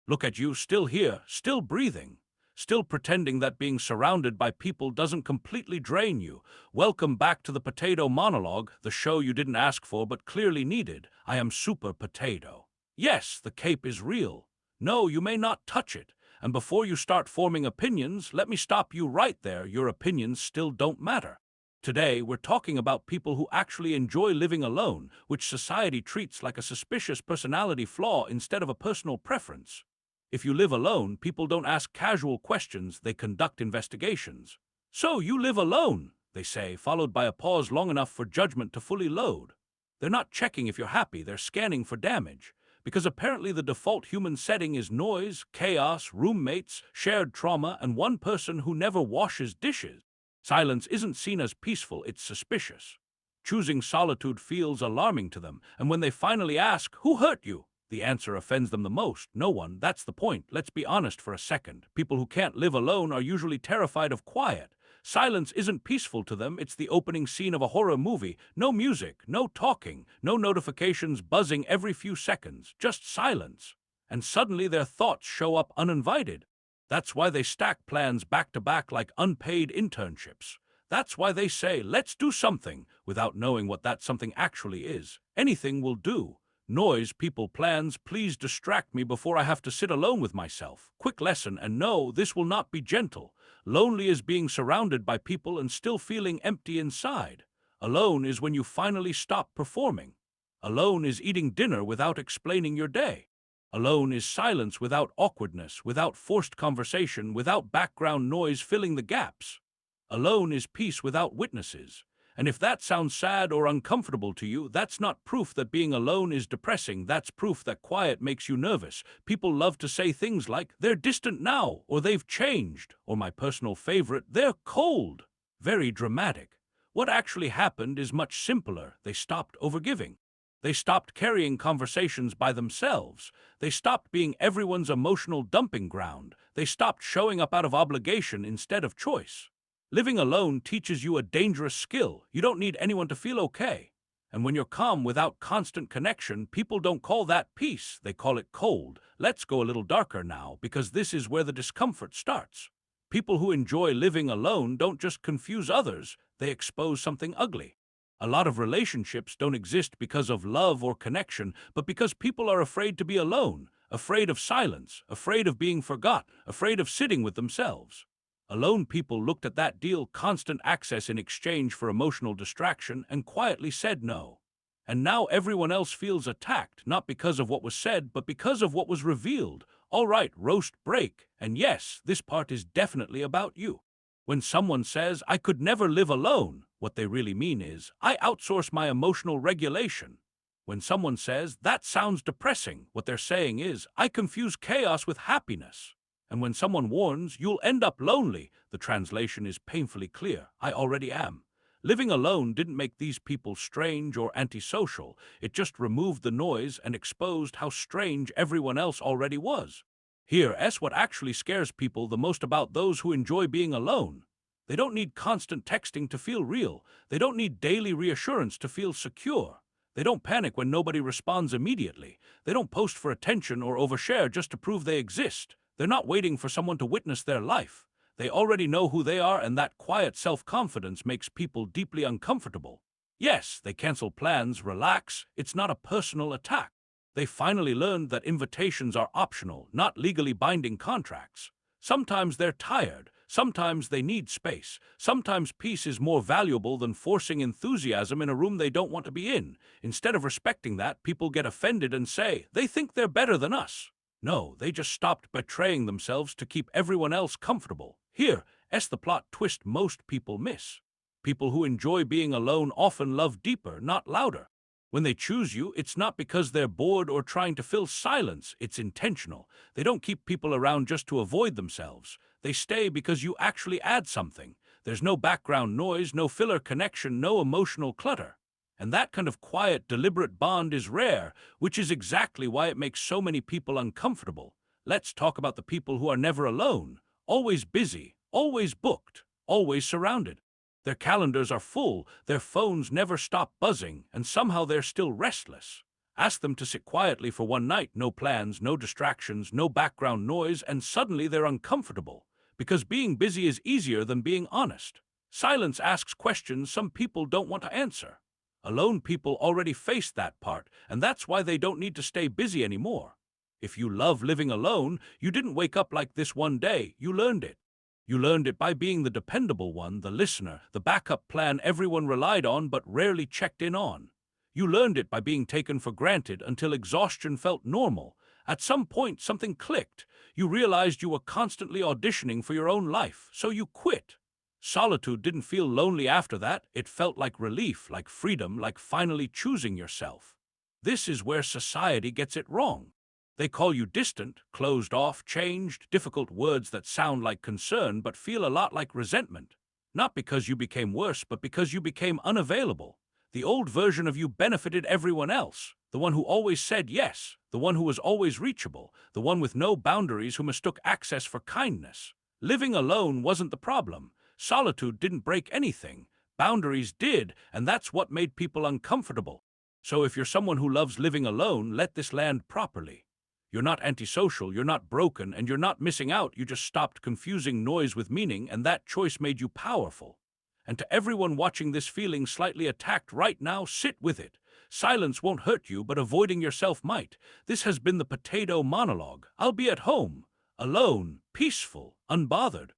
Look at you, still here, still breathing, still pretending that being surrounded by people doesn't completely drain you. Welcome back to the Potato Monologue, the show you didn't ask for but clearly needed. I am Super Potato. Yes, the cape is real. No, you may not touch it. And before you start forming opinions, let me stop you right there. Your opinions still don't matter. Today, we're talking about people who actually enjoy living alone, which society treats like a suspicious personality flaw instead of a personal preference. If you live alone, people don't ask casual questions, they conduct investigations. "So you live alone," they say, followed by a pause long enough for judgment to fully load. They're not checking if you're happy, they're scanning for damage. Because apparently the default human setting is noise, chaos, roommates, shared trauma, and one person who never washes dishes. Silence isn't seen as peaceful, it's suspicious. Choosing solitude feels alarming to them, and when they finally ask, "Who hurt you?" the answer offends them the most. No one. That's the point. Let's be honest for a second. People who can't live alone are usually terrified of quiet. Silence isn't peaceful to them, it's the opening scene of a horror movie. No music, no talking, no notifications buzzing every few seconds, just silence. And suddenly their thoughts show up uninvited. That's why they stack plans back to back like unpaid internships. That's why they say, "Let's do something," without knowing what that something actually is. Anything will do. Noise, people, plans, please distract me before I have to sit alone with myself. Quick lesson, and no, this will not be gentle. Lonely is being surrounded by people and still feeling empty inside. Alone is when you finally stop performing. Alone is eating dinner without explaining your day. Alone is silence without awkwardness, without forced conversation, without background noise filling the gaps. Alone is peace without witnesses. And if that sounds sad or uncomfortable to you, that's not proof that being alone is depressing. That's proof that quiet makes you nervous. People love to say things like, "They're distant now," or "They've changed," or my personal favorite, "They're cold." Very dramatic. What actually happened is much simpler. They stopped overgiving. They stopped carrying conversations by themselves. They stopped being everyone's emotional dumping ground. They stopped showing up out of obligation instead of choice. Living alone teaches you a dangerous skill. You don't need anyone to feel okay. And when you're calm without constant connection, people don't call that peace, they call it cold. Let's go a little darker now, because this is where the discomfort starts. People who enjoy living alone don't just confuse others, they expose something ugly. A lot of relationships don't exist because of love or connection, but because people are afraid to be alone, afraid of silence, afraid of being forgot, afraid of sitting with themselves. Alone people looked at that deal, constant access in exchange for emotional distraction, and quietly said no. And now everyone else feels attacked, not because of what was said, but because of what was revealed. All right, roast break. And yes, this part is definitely about you. When someone says, "I could never live alone," what they really mean is, "I outsource my emotional regulation." When someone says, "That sounds depressing," what they're saying is, "I confuse chaos with happiness." And when someone warns, "You'll end up lonely," the translation is painfully clear, "I already am." Living alone didn't make these people strange or antisocial, it just removed the noise and exposed how strange everyone else already was. Here's what actually scares people the most about those who enjoy being alone. They don't need constant texting to feel real. They don't need daily reassurance to feel secure. They don't panic when nobody responds immediately. They don't post for attention or overshare just to prove they exist. They're not waiting for someone to witness their life. They already know who they are, and that quiet self-confidence makes people deeply uncomfortable. Yes, they cancel plans, relax. It's not a personal attack. They finally learned that invitations are optional, not legally binding contracts. Sometimes they're tired. Sometimes they need space. Sometimes peace is more valuable than forcing enthusiasm in a room they don't want to be in. Instead of respecting that, people get offended and say, "They think they're better than us." No, they just stopped betraying themselves to keep everyone else comfortable. Here's the plot twist most people miss. People who enjoy being alone often love deeper, not louder. When they choose you, it's not because they're bored or trying to fill silence, it's intentional. They don't keep people around just to avoid themselves. They stay because you actually add something. There's no background noise, no filler connection, no emotional clutter. And that kind of quiet, deliberate bond is rare, which is exactly why it makes so many people uncomfortable. Let's talk about the people who are never alone, always busy, always booked, always surrounded. Their calendars are full, their phones never stop buzzing, and somehow they're still restless. Ask them to sit quietly for one night, no plans, no distractions, no background noise, and suddenly they're uncomfortable, because being busy is easier than being honest. Silence asks questions some people don't want to answer. Alone people already face that part, and that's why they don't need to stay busy anymore. If you love living alone, you didn't wake up like this one day, you learned it. You learned it by being the dependable one, the listener, the backup plan everyone relied on but rarely checked in on. You learned it by being taken for granted until exhaustion felt normal. At some point, something clicked. You realized you were constantly auditioning for your own life, so you quit. Solitude didn't feel lonely after that. It felt like relief, like freedom, like finally choosing yourself. This is where society gets it wrong. They call you distant, closed off, changed, difficult words that sound like concern but feel a lot like resentment. Not because you became worse, but because you became unavailable. The old version of you benefited everyone else. The one who always said yes, the one who was always reachable, the one with no boundaries who mistook access for kindness. Living alone wasn't the problem. Solitude didn't break anything. Boundaries did, and that's what made people uncomfortable. So if you're someone who loves living alone, let this land properly. You're not antisocial, you're not broken, and you're not missing out. You just stopped confusing noise with meaning, and that choice made you powerful. And to everyone watching this feeling slightly attacked right now, sit with it. Silence won't hurt you, but avoiding yourself might. This has been the Potato Monologue. I'll be at home, alone, peaceful, unbothered.